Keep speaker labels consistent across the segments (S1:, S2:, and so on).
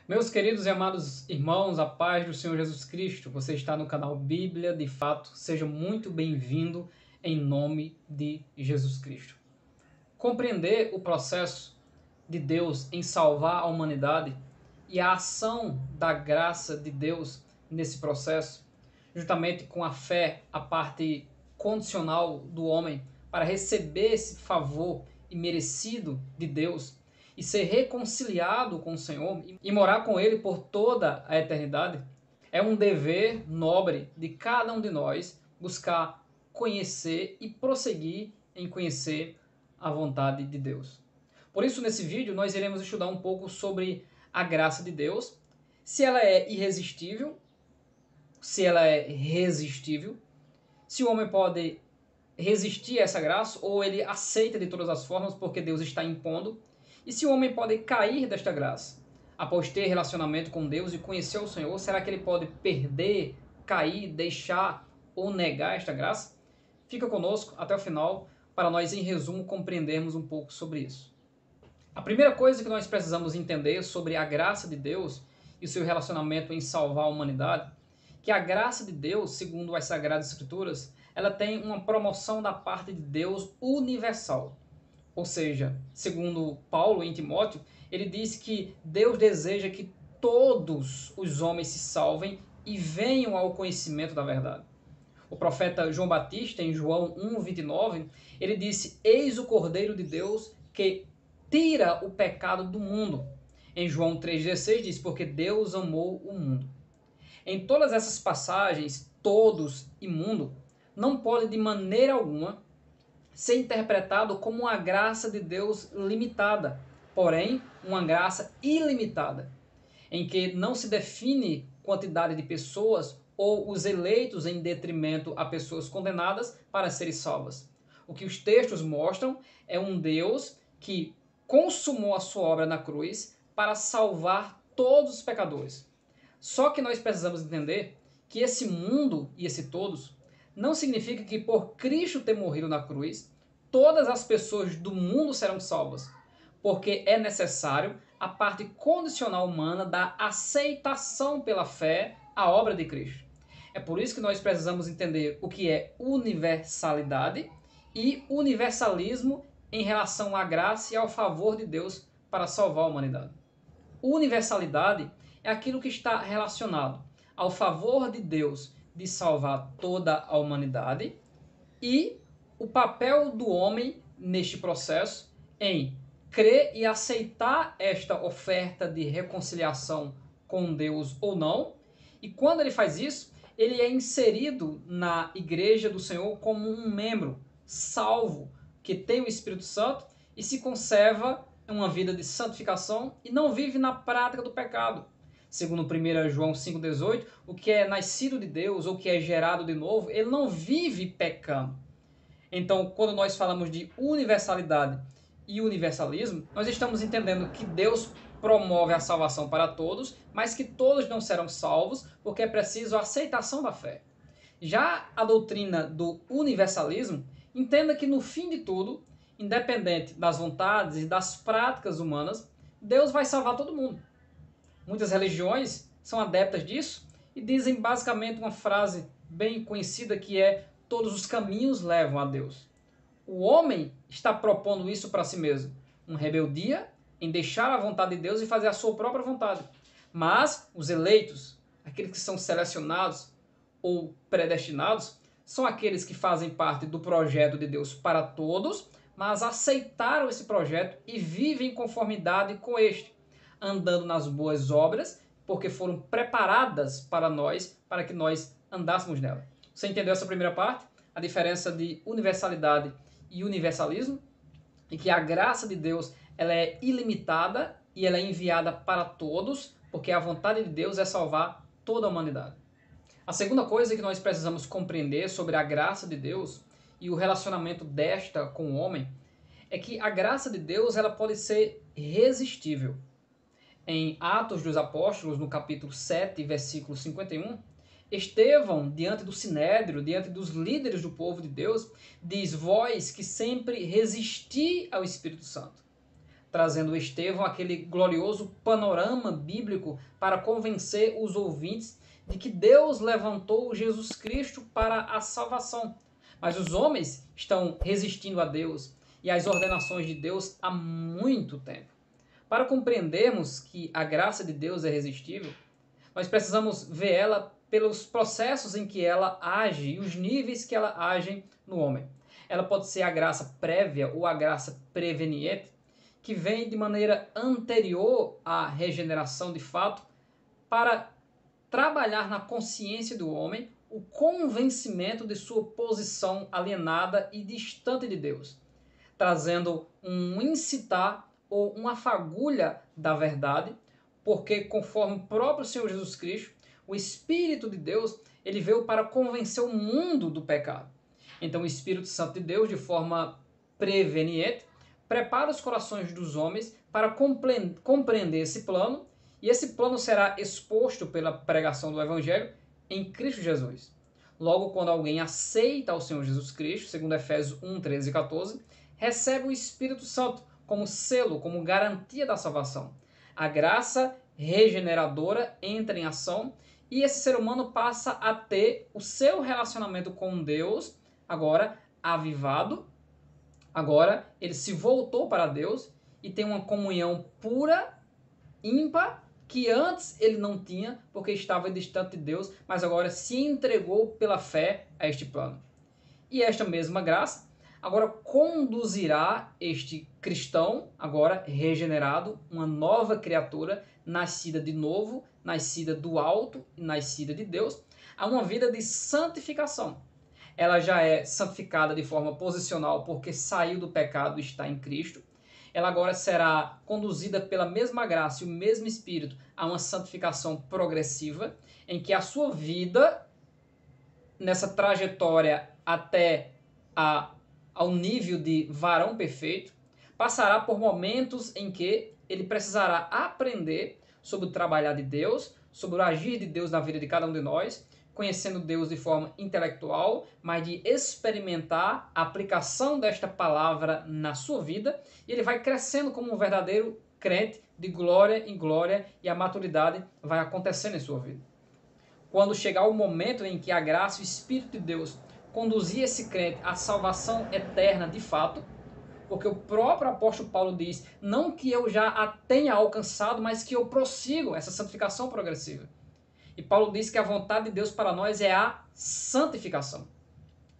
S1: Meus queridos e amados irmãos, a paz do Senhor Jesus Cristo, você está no canal Bíblia de Fato, seja muito bem-vindo em nome de Jesus Cristo. Compreender o processo de Deus em salvar a humanidade e a ação da graça de Deus nesse processo, juntamente com a fé, a parte condicional do homem, para receber esse favor imerecido de Deus e ser reconciliado com o Senhor e morar com Ele por toda a eternidade, é um dever nobre de cada um de nós buscar conhecer e prosseguir em conhecer a vontade de Deus. Por isso, nesse vídeo, nós iremos estudar um pouco sobre a graça de Deus, se ela é irresistível, se ela é resistível, se o homem pode resistir a essa graça ou ele aceita de todas as formas porque Deus está impondo, e se o homem pode cair desta graça após ter relacionamento com Deus e conhecer o Senhor, será que ele pode perder, cair, deixar ou negar esta graça? Fica conosco até o final para nós, em resumo, compreendermos um pouco sobre isso. A primeira coisa que nós precisamos entender sobre a graça de Deus e o seu relacionamento em salvar a humanidade, que a graça de Deus, segundo as Sagradas Escrituras, ela tem uma promoção da parte de Deus universal. Ou seja, segundo Paulo em Timóteo, ele diz que Deus deseja que todos os homens se salvem e venham ao conhecimento da verdade. O profeta João Batista, em João 1,29, ele disse: Eis o Cordeiro de Deus que tira o pecado do mundo. Em João 3,16 diz: Porque Deus amou o mundo. Em todas essas passagens, todos e mundo, não pode de maneira alguma ser interpretado como uma graça de Deus limitada, porém uma graça ilimitada, em que não se define quantidade de pessoas ou os eleitos em detrimento a pessoas condenadas para serem salvas. O que os textos mostram é um Deus que consumou a sua obra na cruz para salvar todos os pecadores. Só que nós precisamos entender que esse mundo e esse todos não significa que por Cristo ter morrido na cruz, todas as pessoas do mundo serão salvas, porque é necessário a parte condicional humana da aceitação pela fé à obra de Cristo. É por isso que nós precisamos entender o que é universalidade e universalismo em relação à graça e ao favor de Deus para salvar a humanidade. Universalidade é aquilo que está relacionado ao favor de Deus de salvar toda a humanidade e o papel do homem neste processo em crer e aceitar esta oferta de reconciliação com Deus ou não. E quando ele faz isso, ele é inserido na igreja do Senhor como um membro salvo, que tem o Espírito Santo e se conserva uma vida de santificação e não vive na prática do pecado. Segundo 1 João 5,18, o que é nascido de Deus ou que é gerado de novo, ele não vive pecando. Então, quando nós falamos de universalidade e universalismo, nós estamos entendendo que Deus promove a salvação para todos, mas que todos não serão salvos, porque é preciso a aceitação da fé. Já a doutrina do universalismo entenda que no fim de tudo, independente das vontades e das práticas humanas, Deus vai salvar todo mundo. Muitas religiões são adeptas disso e dizem basicamente uma frase bem conhecida que é: todos os caminhos levam a Deus. O homem está propondo isso para si mesmo, uma rebeldia em deixar a vontade de Deus e fazer a sua própria vontade. Mas os eleitos, aqueles que são selecionados ou predestinados, são aqueles que fazem parte do projeto de Deus para todos, mas aceitaram esse projeto e vivem em conformidade com este, andando nas boas obras, porque foram preparadas para nós, para que nós andássemos nela. Você entendeu essa primeira parte? A diferença de universalidade e universalismo? E que a graça de Deus ela é ilimitada e ela é enviada para todos, porque a vontade de Deus é salvar toda a humanidade. A segunda coisa que nós precisamos compreender sobre a graça de Deus e o relacionamento desta com o homem é que a graça de Deus ela pode ser resistível. Em Atos dos Apóstolos, no capítulo 7, versículo 51, Estevão, diante do Sinédrio, diante dos líderes do povo de Deus, diz: vós que sempre resisti ao Espírito Santo. trazendo Estevão aquele glorioso panorama bíblico para convencer os ouvintes de que Deus levantou Jesus Cristo para a salvação. Mas os homens estão resistindo a Deus e às ordenações de Deus há muito tempo. Para compreendermos que a graça de Deus é irresistível, nós precisamos ver ela pelos processos em que ela age e os níveis que ela age no homem. Ela pode ser a graça prévia ou a graça preveniente, que vem de maneira anterior à regeneração de fato, para trabalhar na consciência do homem o convencimento de sua posição alienada e distante de Deus, trazendo um incitar ou uma fagulha da verdade, porque conforme o próprio Senhor Jesus Cristo, o Espírito de Deus, ele veio para convencer o mundo do pecado. Então o Espírito Santo de Deus, de forma preveniente, prepara os corações dos homens para compreender esse plano, e esse plano será exposto pela pregação do Evangelho em Cristo Jesus. Logo, quando alguém aceita o Senhor Jesus Cristo, segundo Efésios 1, 13 e 14, recebe o Espírito Santo como selo, como garantia da salvação. A graça regeneradora entra em ação e esse ser humano passa a ter o seu relacionamento com Deus agora avivado. Agora ele se voltou para Deus e tem uma comunhão pura, ímpar, que antes ele não tinha porque estava distante de Deus, mas agora se entregou pela fé a este plano. E esta mesma graça agora conduzirá este cristão, agora regenerado, uma nova criatura, nascida de novo, nascida do alto e nascida de Deus, a uma vida de santificação. Ela já é santificada de forma posicional porque saiu do pecado e está em Cristo. Ela agora será conduzida pela mesma graça e o mesmo Espírito a uma santificação progressiva, em que a sua vida, nessa trajetória até ao nível de varão perfeito, passará por momentos em que ele precisará aprender sobre o trabalhar de Deus, sobre o agir de Deus na vida de cada um de nós, conhecendo Deus de forma intelectual, mas de experimentar a aplicação desta palavra na sua vida, e ele vai crescendo como um verdadeiro crente de glória em glória, e a maturidade vai acontecendo em sua vida. Quando chegar o momento em que a graça e o Espírito de Deus conduzir esse crente à salvação eterna de fato, porque o próprio apóstolo Paulo diz, não que eu já a tenha alcançado, mas que eu prossigo essa santificação progressiva. E Paulo diz que a vontade de Deus para nós é a santificação.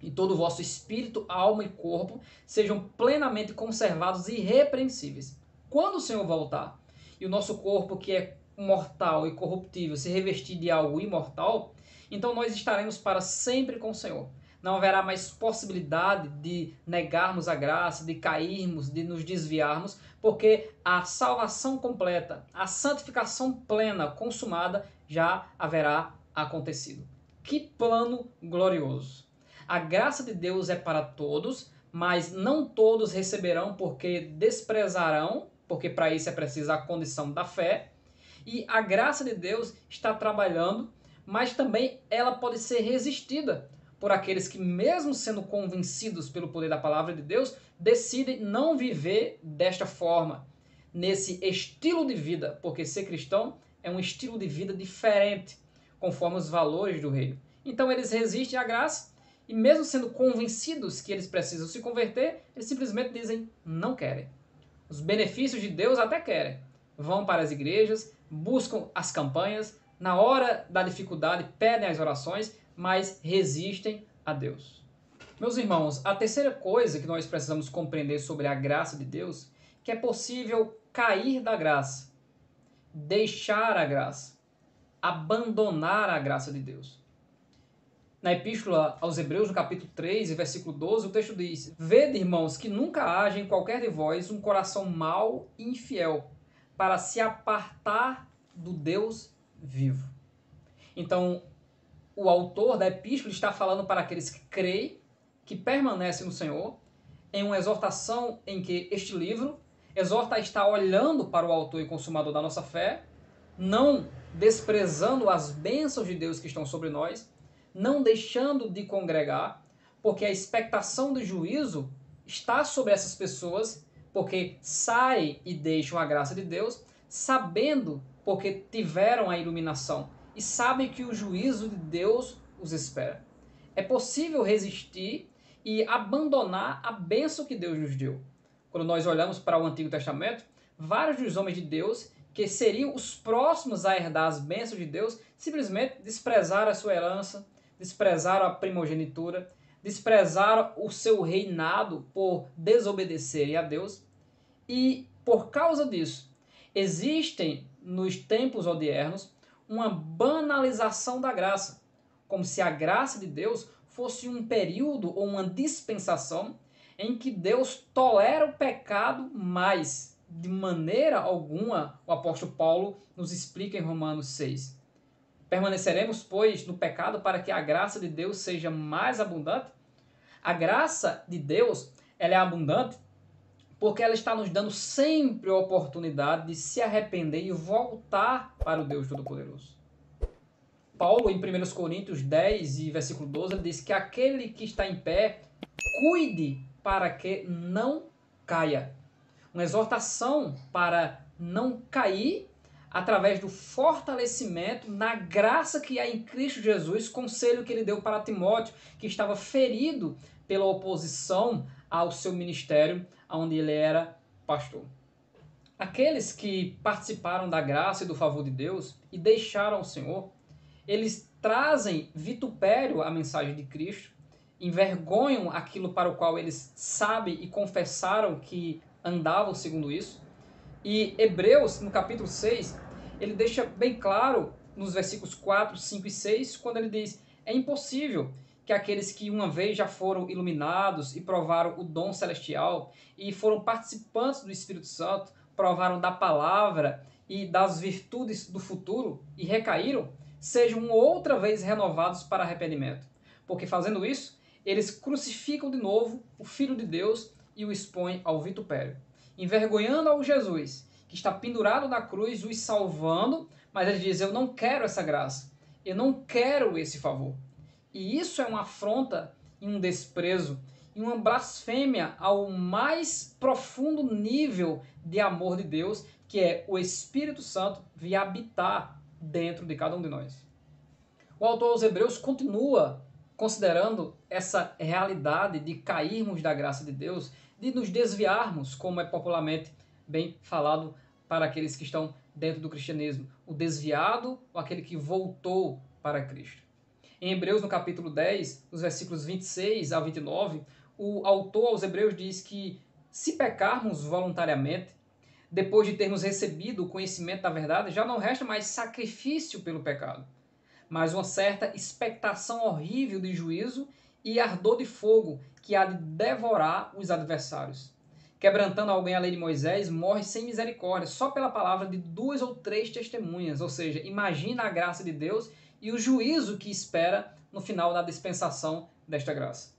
S1: E todo o vosso espírito, alma e corpo sejam plenamente conservados e irrepreensíveis. Quando o Senhor voltar e o nosso corpo, que é mortal e corruptível, se revestir de algo imortal, então nós estaremos para sempre com o Senhor. Não haverá mais possibilidade de negarmos a graça, de cairmos, de nos desviarmos, porque a salvação completa, a santificação plena, consumada, já haverá acontecido. Que plano glorioso! A graça de Deus é para todos, mas não todos receberão porque desprezarão, porque para isso é preciso a condição da fé. E a graça de Deus está trabalhando, mas também ela pode ser resistida por aqueles que, mesmo sendo convencidos pelo poder da palavra de Deus, decidem não viver desta forma, nesse estilo de vida, porque ser cristão é um estilo de vida diferente, conforme os valores do reino. Então eles resistem à graça e, mesmo sendo convencidos que eles precisam se converter, eles simplesmente dizem não querem. Os benefícios de Deus até querem. Vão para as igrejas, buscam as campanhas, na hora da dificuldade pedem as orações, mas resistem a Deus. Meus irmãos, a terceira coisa que nós precisamos compreender sobre a graça de Deus, que é possível cair da graça, deixar a graça, abandonar a graça de Deus. Na Epístola aos Hebreus, no capítulo 3, versículo 12, o texto diz: Vede, irmãos, que nunca haja em qualquer de vós um coração mau e infiel, para se apartar do Deus vivo. Então, o autor da Epístola está falando para aqueles que creem, que permanecem no Senhor, em uma exortação em que este livro exorta a estar olhando para o autor e consumador da nossa fé, não desprezando as bênçãos de Deus que estão sobre nós, não deixando de congregar, porque a expectação do juízo está sobre essas pessoas, porque saem e deixam a graça de Deus, sabendo porque tiveram a iluminação e sabem que o juízo de Deus os espera. É possível resistir e abandonar a bênção que Deus nos deu. Quando nós olhamos para o Antigo Testamento, vários dos homens de Deus, que seriam os próximos a herdar as bênçãos de Deus, simplesmente desprezaram a sua herança, desprezaram a primogenitura, desprezaram o seu reinado por desobedecerem a Deus. E por causa disso, existem nos tempos odiernos uma banalização da graça, como se a graça de Deus fosse um período ou uma dispensação em que Deus tolera o pecado, mas de maneira alguma, o apóstolo Paulo nos explica em Romanos 6. Permaneceremos, pois, no pecado para que a graça de Deus seja mais abundante? A graça de Deus, ela é abundante porque ela está nos dando sempre a oportunidade de se arrepender e voltar para o Deus Todo-Poderoso. Paulo, em 1 Coríntios 10 e versículo 12, ele diz que aquele que está em pé, cuide para que não caia. Uma exortação para não cair através do fortalecimento na graça que há em Cristo Jesus, conselho que ele deu para Timóteo, que estava ferido pela oposição ao seu ministério, onde ele era pastor. Aqueles que participaram da graça e do favor de Deus e deixaram o Senhor, eles trazem vitupério à mensagem de Cristo, envergonham aquilo para o qual eles sabem e confessaram que andavam segundo isso. E Hebreus, no capítulo 6, ele deixa bem claro, nos versículos 4, 5 e 6, quando ele diz: é impossível que aqueles que uma vez já foram iluminados e provaram o dom celestial e foram participantes do Espírito Santo, provaram da palavra e das virtudes do futuro e recaíram, sejam outra vez renovados para arrependimento. Porque fazendo isso, eles crucificam de novo o Filho de Deus e o expõem ao vitupério, envergonhando ao Jesus, que está pendurado na cruz, os salvando, mas ele diz: eu não quero essa graça, eu não quero esse favor. E isso é uma afronta e um desprezo e uma blasfêmia ao mais profundo nível de amor de Deus, que é o Espírito Santo vir habitar dentro de cada um de nós. O autor aos Hebreus continua considerando essa realidade de cairmos da graça de Deus, de nos desviarmos, como é popularmente bem falado para aqueles que estão dentro do cristianismo, o desviado ou aquele que voltou para Cristo. Em Hebreus, no capítulo 10, os versículos 26 a 29, o autor aos Hebreus diz que se pecarmos voluntariamente, depois de termos recebido o conhecimento da verdade, já não resta mais sacrifício pelo pecado, mas uma certa expectação horrível de juízo e ardor de fogo que há de devorar os adversários. Quebrantando alguém a lei de Moisés, morre sem misericórdia, só pela palavra de 2 ou 3 testemunhas. Ou seja, imagina a graça de Deus e o juízo que espera no final da dispensação desta graça.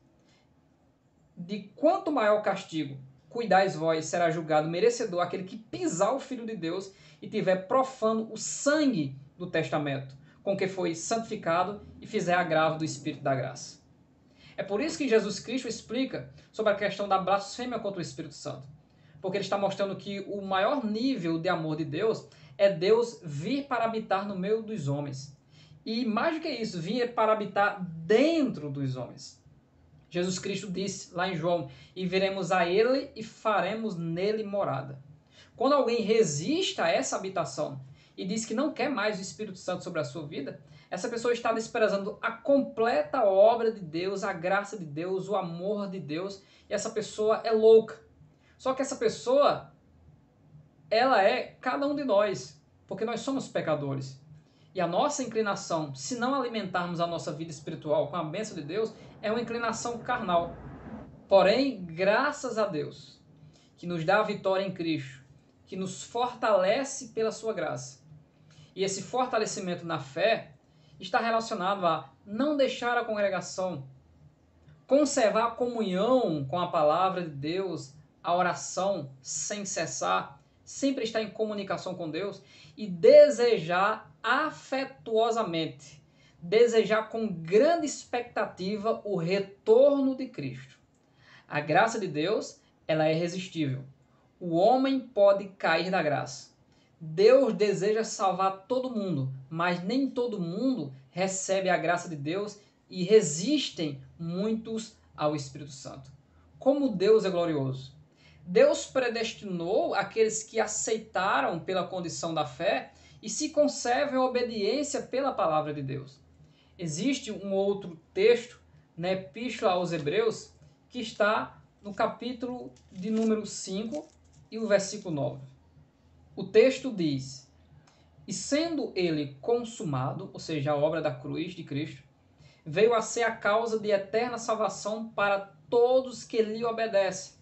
S1: De quanto maior castigo cuidais vós, será julgado merecedor aquele que pisar o Filho de Deus e tiver profano o sangue do testamento, com que foi santificado e fizer agravo do Espírito da graça. É por isso que Jesus Cristo explica sobre a questão da blasfêmia contra o Espírito Santo. Porque ele está mostrando que o maior nível de amor de Deus é Deus vir para habitar no meio dos homens. E mais do que isso, vir para habitar dentro dos homens. Jesus Cristo disse lá em João: e viremos a ele e faremos nele morada. Quando alguém resiste a essa habitação e diz que não quer mais o Espírito Santo sobre a sua vida, essa pessoa está desprezando a completa obra de Deus, a graça de Deus, o amor de Deus, e essa pessoa é louca. Só que essa pessoa, ela é cada um de nós, porque nós somos pecadores. E a nossa inclinação, se não alimentarmos a nossa vida espiritual com a bênção de Deus, é uma inclinação carnal. Porém, graças a Deus, que nos dá a vitória em Cristo, que nos fortalece pela sua graça. E esse fortalecimento na fé está relacionado a não deixar a congregação, conservar a comunhão com a palavra de Deus, a oração sem cessar, sempre estar em comunicação com Deus e desejar afetuosamente, desejar com grande expectativa o retorno de Cristo. A graça de Deus, ela é irresistível. O homem pode cair da graça. Deus deseja salvar todo mundo, mas nem todo mundo recebe a graça de Deus e resistem muitos ao Espírito Santo. Como Deus é glorioso! Deus predestinou aqueles que aceitaram pela condição da fé e se conservam em obediência pela palavra de Deus. Existe um outro texto na Epístola aos Hebreus que está no capítulo de número 5 e o versículo 9. O texto diz: "E sendo ele consumado", ou seja, a obra da cruz de Cristo, "veio a ser a causa de eterna salvação para todos que lhe obedecem."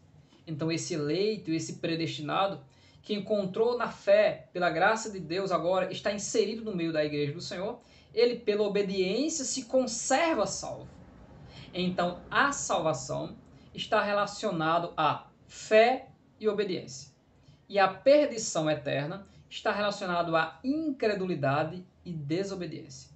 S1: Então esse eleito, esse predestinado, que encontrou na fé, pela graça de Deus, agora está inserido no meio da igreja do Senhor, ele pela obediência se conserva salvo. Então a salvação está relacionado a fé e obediência. E a perdição eterna está relacionado à incredulidade e desobediência.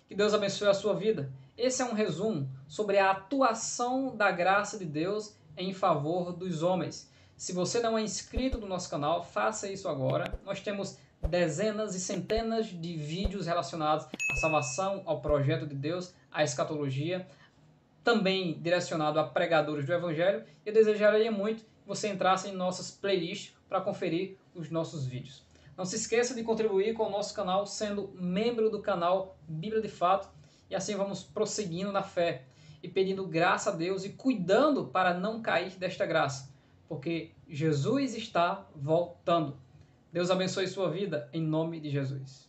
S1: Que Deus abençoe a sua vida. Esse é um resumo sobre a atuação da graça de Deus em favor dos homens. Se você não é inscrito no nosso canal, faça isso agora. Nós temos dezenas e centenas de vídeos relacionados à salvação, ao projeto de Deus, à escatologia, também direcionado a pregadores do Evangelho. Eu desejaria muito que você entrasse em nossas playlists para conferir os nossos vídeos. Não se esqueça de contribuir com o nosso canal sendo membro do canal Bíblia de Fato, e assim vamos prosseguindo na fé e pedindo graça a Deus e cuidando para não cair desta graça, porque Jesus está voltando. Deus abençoe sua vida em nome de Jesus.